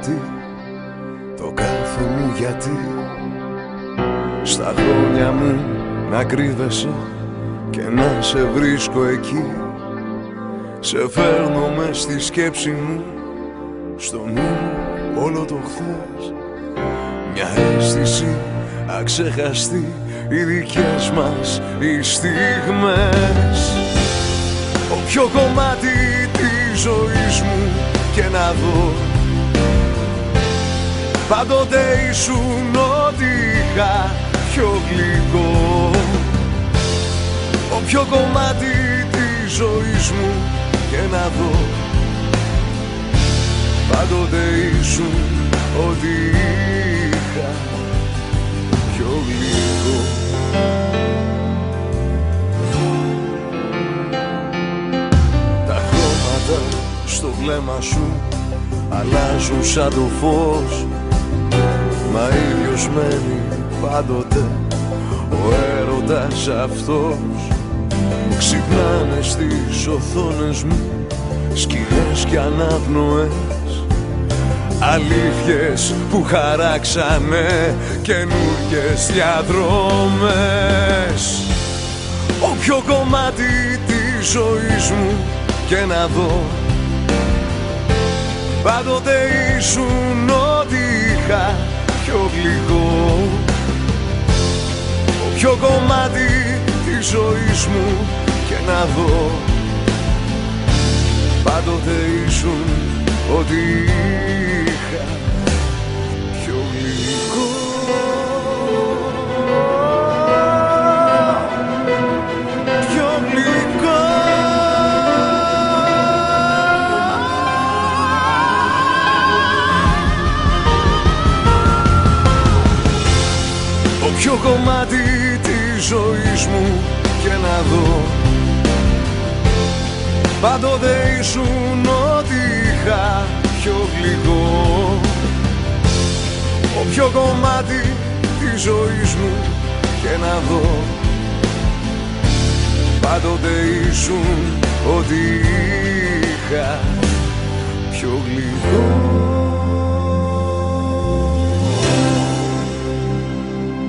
κομμάτι, το κάθε μου γιατί. Στα χρόνια μου να κρύβεσαι και να σε βρίσκω εκεί. Σε φέρνω μες στη σκέψη μου, στο νου μου όλο το χθες. Μια αίσθηση αξέχαστη, οι δικές μας οι στιγμές. Όποιο κομμάτι της ζωής μου και να δω, πάντοτε ήσουν ό,τι είχα πιο γλυκό. Όποιο κομμάτι της ζωής μου και να δω, πάντοτε ήσουν ό,τι είχα πιο γλυκό. Τα χρώματα στο βλέμμα σου αλλάζουν σαν το φως, μα ίδιος μένει πάντοτε ο έρωτας αυτός. Ξυπνάνε στις οθόνες μου σκηνές κι αναπνοές, αλήθειες που χαράξανε καινούργιες διαδρόμες. Όποιο κομμάτι της ζωής μου και να δω, πάντοτε ήσουν ό,τι είχα πιο γλυκό. Όποιο κομμάτι της ζωής μου και να δω, πάντοτε ήσουν ό,τι είχα πιο γλυκό. Πιο γλυκό. Όποιο κομμάτι της ζωής μου και να δω, πάντοτε ήσουν ό,τι είχα πιο γλυκό. Όποιο κομμάτι της ζωής μου και να δω, πάντοτε ήσουν ό,τι είχα πιο γλυκό.